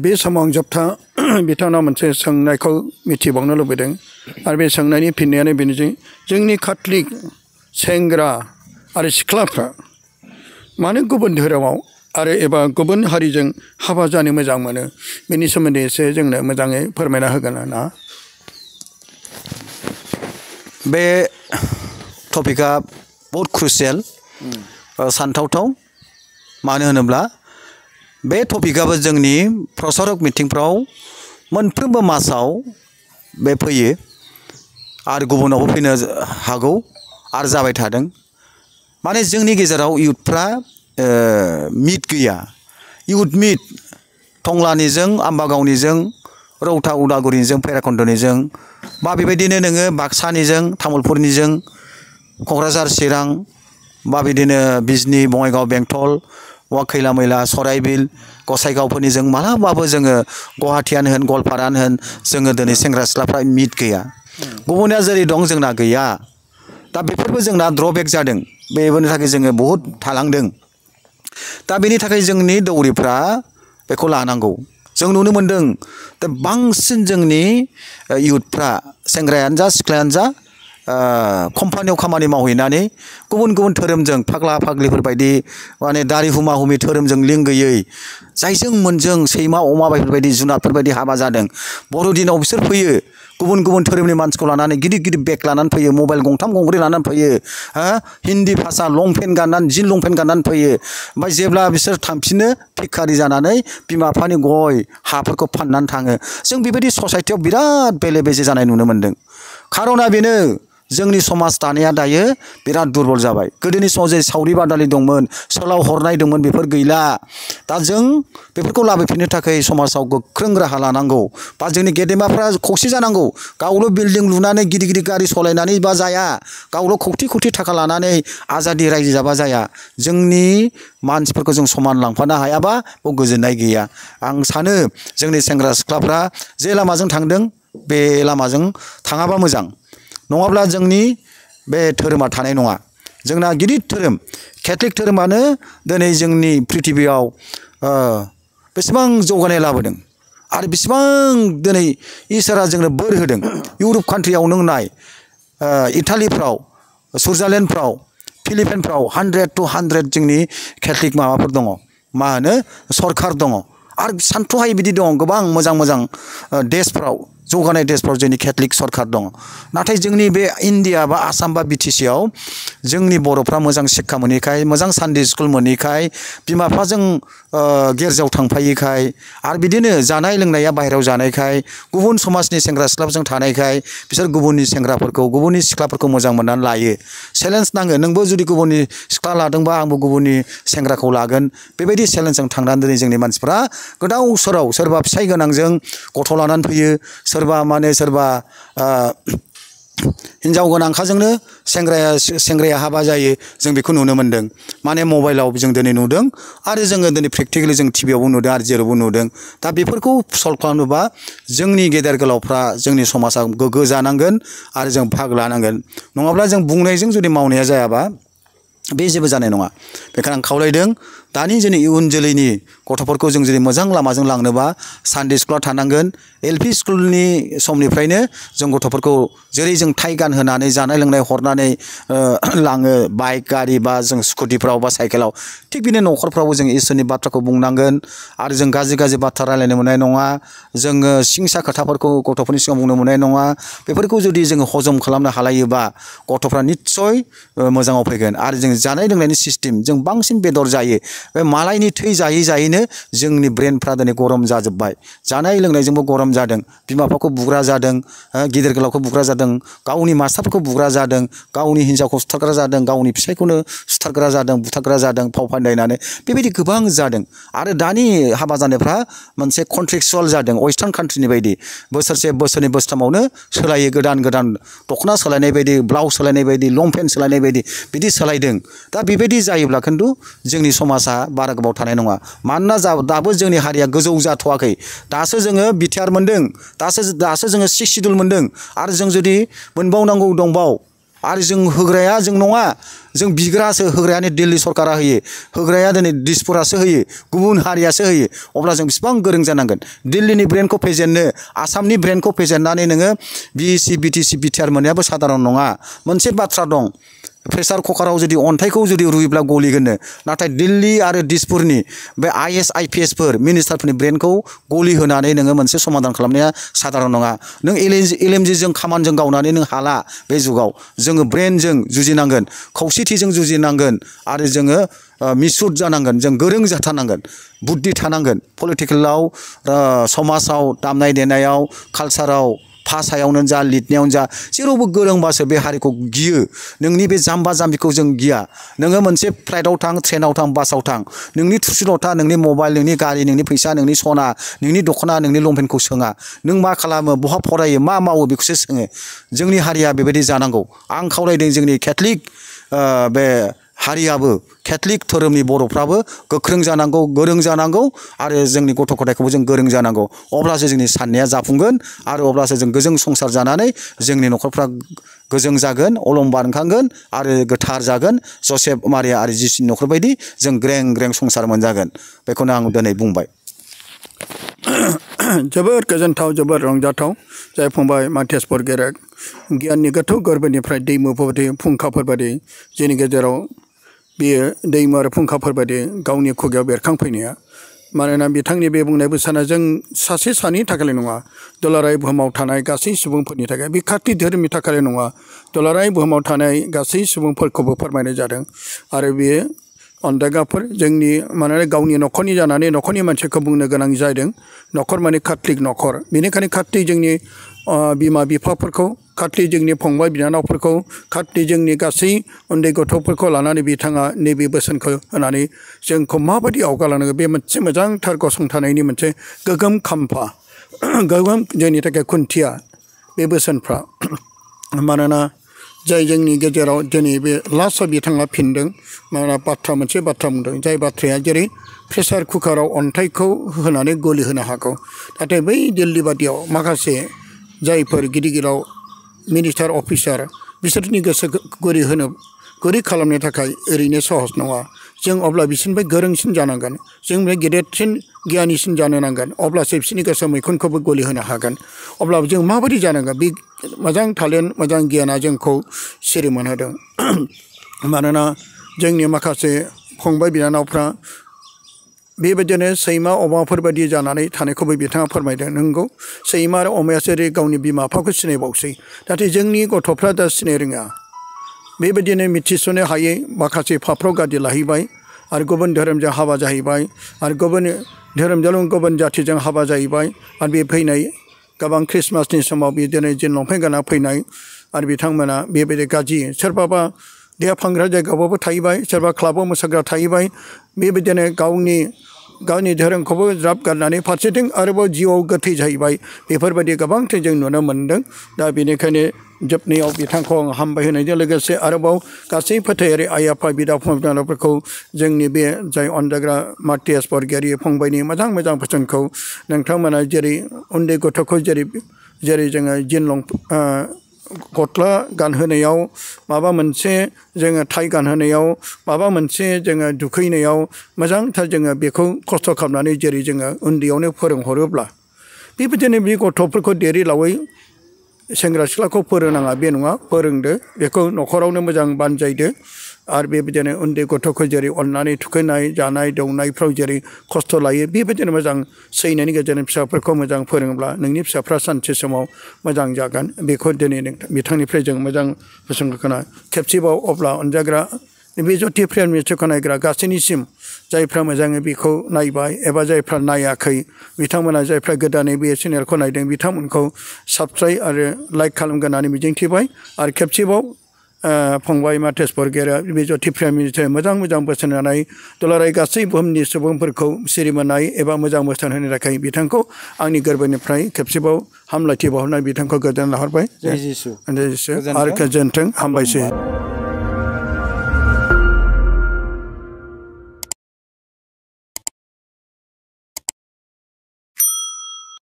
बे समाव जोबथा बिथांनाव मोनसे सोंनायखौ मिथिबावनो लुबैदों आरो बे सोंनायनि फिननायानो बेनो जे जोंनि काथलिक सेंग्रा आरो सिख्लाफ्रा मानो गुबुन धोरोमाव आरो एबा गुबुन हारिजों हाबा जानो मोजां मोनो बेनि सोमोन्दै एसे जोंनो मोजाङै फोरमायना होगोन ना? बे टपिकआ बहुत क्रुसियेल सानथावथाव मानो होनोब्ला बे टपिकआबो जोंनि प्रसारक मिटिंफ्राव मोनफ्रोमबो मासाव बे फैयो आरो गुबुनावबो फैनो हागौ आरो जाबाय थादों। माने जोंनि गेजेराव इयुथफ्रा मिट गैया। इयुथ मिट टंलानिजों आम्बागावनिजों रौता उदालगुरिनिजों भैरबकुन्दनिजों बा बेबायदिनो नोङो बाक्सानिजों तामुलपुरनिजों क'क्राझार चिरां बा बिदिनो बिजनी बङाइगाव बेंटल वा खैला मैला सराइबिल गसाइगावफोरनिजों मालाबाबो जोङो गुवाहाटियानो होन गवालपारायानो होन जोङो दिनै सेंग्रा सिख्लाफ्रा मिट गैया। गुबुना जेरै दं जोंना गैया। दा बेफोरबो जोंना ड्रबेक जादों। बेनि थाखाय जोङो बहुद थालांदों। दा बेनि थाखाय जोंनि दौरिफ्रा बेखौ लानांगौ। जों नुनो मोनदों दा बांसिन जोंनि इयुथफ्रा सेंग्रायानो जा सिख्लायानो जा कम्पानियाव खामानि मावहैनानै गुबुन गुबुन धोरोमजों फाग्ला फाग्लिफोर बायदि माने दारि हुमा हुमि धोरोमजों लिंक गैयै जायजों मोनजों सैमा अमा बायदि जुनारफोर बायदि हाबा जादों। बर'दिनाव बिसोर फैयो गुबुन गुबुन धोरोमनि मानसिखौ लानानै गिदिर गिदिर बेग लानानै फैयो मबाइल गंथाम गंब्रै लानानै फैयो हिन्दी भाषा लंपेन्ट गाननानै जिन लंपेन्ट गाननानै फैयो। ओमफ्राय जेब्ला बिसोर थांफिनो भिखारि जानानै बिमा बिफानि गय हाफोरखौ फाननानै थाङो। जों बेबायदि ससाइटियाव बिराद बेले बेजे जानाय नुनो मोन्दों। खार'ना बेनो जोंनि समाज दानाया दायो बिराद दुरबल जाबाय। गोदोनि समाव जे सावरि बादालि दंमोन सोलाव हरनाय दंमोन बेफोर गैला। दा जों बेफोरखौ लाबोफिननो थाखाय समाजाव गोख्रों राहा लानांगौ बा जोंनि गेदेमाफ्रा खौसे जानांगौ। गावल' बिल्डिं लुनानै गिदिर गिदिर गारि सालायनानै बा जाया। गावल' खौथि खौथि थाखा लानानै आजादि रायजो जाबा जाया। जोंनि मानसिफोरखौ जों समान लांफानो हायाबा बेयाव गोजोननाय गैया। आं सानो जोंनि सेंग्रा सिख्लाफ्रा जे लामाजों थांदों बे लामाजों थाङाबा मोजां। नङाब्ला जोंनि बे धोरोमा थानाय नङा। जोंना गिदिर धोरोम केथलिक धोरोमानो दिनै जोंनि प्रिथिबियाव बेसेबां जौगानाय लाबोदों आरो बेसेबां दिनै इसोरा जोंनो बोर होदों। इउरप कान्ट्रियाव नों नाय इटालिफ्राव सुइजारलेण्डफ्राव फिलिपाइनफ्राव 100 to 100 जोंनि केथलिक माबाफोर दङ मा होनो सरकार दङ आरो सानथ्र'हायै बिदि दं गोबां मोजां मोजां देशफ्राव जौगानाय देशफ्राव जोंनि केथलिक सरकार दङ। नाथाय जोंनि बे इण्डिया बा आसाम बा बिटिसिआव जोंनि बर'फ्रा मोजां शिक्षा मोनैखाय मोजां सानडे स्कुल मोनैखाय बिमा बिफाजों गिर्जायाव थांफायैखाय आरो बिदिनो जानाय लोंनाया बाहेरायाव जानायखाय गुबुन समाजनि सेंग्रा सिख्लाफोरजों थानायखाय बिसोर गुबुननि सेंग्राफोरखौ गुबुननि सिख्लाफोरखौ मोजां मोननानै लायो। चेलेन्ज नाङो नोंबो जुदि गुबुननि सिख्ला लादोंबा आंबो गुबुननि सेंग्राखौ लागोन। बेबायदि चेलेन्जजों थांनानै दिनै जोंनि मानसिफ्रा गोदाव सोराव सोरबा फिसाय गोनांजों गथ' लानानै फैयो सोरबा माने सोरबा हिन्जाव गोनांखाजोंनो सेंग्राया हाबा जायो। जों बेखौ नुनो मोन्दों। माने मबाइलाव जों दिनै नुदों आरो जोङो दिनै प्रेक्टिकेलि जों टिभियावबो नुदों आरो जेरावबो नुदों। दा बेफोरखौ सल्भ खालामनोबा जोंनि गेदेर गोलावफ्रा जोंनि समाजा गोग्गो जानांगोन आरो जों भाग लानांगोन। नङाब्ला जों बुंनायजों जुदि मावनाया जायाबा बे जेबो जानाय नङा। बेखायनो आं खावलायदों दानि जोंनि इयुन जोलैनि गथ'फोरखौ जों जुदि मोजां लामाजों लांनोबा सानडे स्कुला थानांगोन। एलपि स्कुलनि समनिफ्रायनो जों गथ'फोरखौ जेरै जों टाइ गान होनानै जानाय लोंनाय हरनानै लाङो बाइक गारि बा जों स्कुटिफ्राव बा साइकेलाव थिग बिदिनो न'खरफ्रावबो जों इसोरनि बाथ्राखौ बुंनांगोन आरो जों गाज्रि गाज्रि बाथ्रा रायलायनो मोननाय नङा। जोङो सिंसा खोथाफोरखौ गथ'फोरनि सिगाङाव बुंनो मोननाय नङा। बेफोरखौ जुदि जोङो हजम खालामनो हालायोबा गथ'फ्रा निस्सय मोजाङाव फैगोन। आरो जों जानाय लोंनायनि सिस्टेम जों बांसिन बेदर जायो। बे मालायनि थै जायै जायैनो जोंनि ब्रेनफ्रा दिनै गरम जाजोब्बाय। जानाय लोंनायजोंबो गरम जादों। बिमा बिफाखौ बुग्रा जादों गिदिर गोलावखौ बुग्रा जादों गावनि मास्टारफोरखौ बुग्रा जादों गावनि हिन्जावखौ सुथारग्रा जादों गावनि फिसायखौनो सुथारग्रा जादों बुथारग्रा जादों फाव फान्दायनानै बेबायदि गोबां जादों। आरो दानि हाबा जानायफ्रा मोनसे कन्ट्रेक्चुवेल जादों वेस्टार्न कान्ट्रिनि बायदि बोसोरसे बोसोरनै बोसोरथामावनो सोलायो गोदान गोदान दख'ना सोलायनाय बायदि ब्लाउस सोलायनाय बायदि लंपेन्ट सोलायनाय बायदि बिदि सोलायदों। दा बेबायदि जायोब्ला खिन्थु जोंनि समाजा बारा गोबाव थानाय नङा। मानोना दाबो जोंनि हारिया गोजौ जाथ'वाखै। दासो जोङो बिटिआर मोन्दों दासो जोङो 6 सिडुल मोन्दों आरो जों जुदि मोनबावनांगौ दंबाव आरो जों होग्राया जों नङा जों बिग्रासो होग्रायानो दिल्ली सरकारा होयो होग्राया दिनै दिसपुरासो होयो गुबुन हारियासो होयो अब्ला जों बेसेबां गोरों जानांगोन दिल्लीनि ब्रेन्डखौ फेजेननो आसामनि ब्रेन्डखौ फेजेननानै नोङो बिएसि बिटिसि बिटिआर मोननायाबो साधारन नङा मोनसे बाथ्रा दं प्रेसार कुकाराव जुदि अन्थाइखौ जुदि रुयोब्ला गलिगोननो नाथाय दिल्ली आरो दिसपुरनि बे आइएस आइपिएसफोर मिनिस्टारफोरनि ब्रेनखौ गलि होनानै नोङो मोनसे समाधान खालामनाया साधारन नङा नों एलएमजिजों खामानजों गावनानै नों हाला बे जुगाव जोङो ब्रेनजों जुजिनांगोन खौसेथिजों जुजिनांगोन आरो जोङो मिसुद जानांगोन जों गोरों जाथारनांगोन बुद्धि थानांगोन पलिटिकेलाव समाजाव दामनाय देनायाव कालसाराव भाषायावनो जा लिरनायावनो जा जेरावबो गोरोंबासो बे हारिखौ गियो नोंनि बे जाम्बा जाम्बिखौ जों गिया नोङो मोनसे फ्लाइटआव थां ट्रेनाव थां बासाव थां नोंनि थुरसि लथा नोंनि मबाइल नोंनि गारि नोंनि फैसा नोंनि सना नोंनि दख'ना नोंनि लंपेन्टखौ सोङा नों मा खालामो बहा फरायो मा मावो बेखौसो सोङो जोंनि हारिया बेबायदि जानांगौ आं खावलायदों जोंनि केथलिक बे हारियाबो केथलिक धोरोमनि बर'फ्राबो गोख्रों जानांगौ गोरों जानांगौ आरो जोंनि गथ' गथायखौबो जों गोरों जानांगौ अब्लासो जोंनि साननाया जाफुंगोन आरो अब्लासो जों गोजों संसार जानानै जोंनि न'खरफ्रा गोजों जागोन अलंबार ओंखारगोन आरो गोथार जागोन जसेफ मारिया आरो जिसुनि न'खर बायदि जों ग्रें ग्रें संसार मोनजागोन बेखौनो आं दिनै बुंबाय जोबोर गोजोनथाव जोबोर रंजाथाव जाय फंबाय माथियास बरगयारिया गियाननि गोथौ गोरबोनिफ्राय दैमुफोरबायदि फुंखाफोरबायदि जोंनि गेजेराव बेयो दैमु आरो फुंखाफोरबायदि गावनि खुगायाव बेरखांफैनाया मानोना बिथांनि बे बुंनाय बोसोना जों सासे सानैनि थाखायल' नङा दुलाराय बुहुमाव थानाय गासै सुबुंफोरनि थाखाय बे खाथि धोरोमनि थाखायल' नङा दुलाराय बुहुमाव थानाय गासै सुबुंफोरखौबो फोरमायनाय जादों आरो बेयो अनदायगाफोर जोंनि मानोना गावनि न'खरनि जानानै न'खरनि मानसिखौ बुंनो गोनां जादों न'खर माने काथलिक न'खर बेनिखायनो काथलिक जोंनि बिमा बिफाफोरखौ काथलिक जोंनि फंबाय बिनानावफोरखौ काथलिक जोंनि गासै उन्दै गथ'फोरखौ लानानै बिथाङा नैबे बोसोनखौ होनानै जोंखौ माबायदि आवगायलांनांगौ बे मोनसे मोजांथार गसंथानायनि मोनसे गोगोम खाम्फा गोगोम जोंनि थाखाय खुन्थिया बे बोसोनफ्रा मानोना जाय जोंनि गेजेराव दिनै बे लास्टआव बिथाङा फिनदों मानोना मोनसे बाथ्रा बुंदों जाय बाथ्राया जेरै प्रेसार कुकाराव अन्थाइखौ होनानै गलि होनो हागौ नाथाय बै दिल्ली बादियाव माखासे जायफोर गिदिर गिदिर मिनिस्टार अफिसार बिसोरनि गोसो गुरै खालामनो थाखाय ओरैनो सहज नङा जों अब्ला बिसोरनिफ्राय गोरोंसिन जानांगोन जोंनिफ्राय गेदेरसिन गियानिसिन जानो नांगोन अब्लासो बिसोरनि गोसो मैखुनखौबो गलि होनो हागोन अब्लाबो जों माबायदि जानांगोन बे मोजां टेलेन्ट मोजां गियाना जोंखौ सिरि मोनहोदों मानोना जोंनि माखासे फंबाय बिनानावफ्रा बेबायदिनो सैमा अमाफोरबायदि जानानै थानायखौबो बिथाङा फोरमायदों नंगौ सैमा आरो अमायासो गावनि बिमा बिफाखौ सिनायबावसै नाथाय जोंनि गथ'फ्रा दा सिनाय रोङा बेबायदिनो मिथिस'नो हायै माखासे फाफ्राव गाज्रि लाहैबाय आरो गुबुन धोरोमजों हाबा जाहैबाय आरो गुबुन धोरोमजों गुबुन जाथिजों हाबा जाहैबाय आरो बे फैनाय गोबां ख्रिस्टमासनि समाव बिदिनो जिन लंपेन्ट गानना फैनाय आरो बिथांमोना बेबायदि गाज्रि सोरबाबा देहा फाहामग्रा जायगायावबो थाहैबाय सोरबा क्लाबाव मोसाग्रा थाहैबाय बेबायदिनो गावनि धोरोमखौबो ज्राब गारनानै फारसेथिं आरोबाव जिउआव गोथै जाहैबाय बेफोरबायदि गोबांथार जों नुनो मोन्दों दा बेनिखायनो जोबनायाव बिथांखौ आं हामबाय होनायजों लोगोसे आरोबाव गासै फोथायारि आइ आफा बिदा फंबायफोरखौ जोंनि बे जाय अनजाग्रा माथियास बरगयारि फंबायनि मोजां मोजां बोसोनखौ नोंथांमोना जेरै उन्दै गथ'खौ जेरै जोङो गस्ला गानहोनायाव माबा मोनसे जोङो टाइ गानहोनायाव माबा मोनसे जोङो दुखैनायाव मोजांथार जोङो बेखौ खस्थ' खालामनानै जेरै जोङो उन्दैयावनो फोरोंहरोब्ला बेबायदिनो बे गथ'फोरखौ देरै लावै सेंग्रा सिख्लाखौ फोरोंनाङा बे नङा फोरोंदो बेखौ न'खरावनो मोजां बानजायदो आरो बेबायदिनो उन्दै गथ'खौ जेरै अननानै थुखैनाय जानाय दौनायफ्राव जेरै खस्थ' लायो बेबायदिनो मोजां सैनायनि गेजेरजों फिसाफोरखौ मोजां फोरोंब्ला नोंनि फिसाफ्रा सानसे समाव मोजां जागोन बेखौ दिनै बिथांनिफ्राय जों मोजां बोसोनखौ खोनायो खेबसेबाव अब्ला अनजाग्रा बे ज्यति प्रेम मिउजिकखौ नायग्रा गासैनिसिम जायफ्रा मोजाङै बेखौ नायबाय एबा जायफ्रा नायाखै बिथांमोना जायफ्रा गोदानै बे चेनेलखौ नायदों बिथांमोनखौ साबस्क्राइब आरो लाइक खालामगोन होननानै मिजिंथिबाय आरो खेबसेबाव फंबाय माथियास बरगयारिया बे ज्यति प्रेम मिउजिकखौ मोजां मोजां बोसोन होनाय दुलाराय गासै बुहुमनि सुबुंफोरखौ सिरि मोननाय एबा मोजां बोसोन होनो थाखाय बिथांखौ आंनि गोरबोनिफ्राय खेबसेबाव हामलायथि बावहरनाय बिथांखौ गोजोन लाहरबाय जय जिसु आरो गोजोन्थों हामबायसै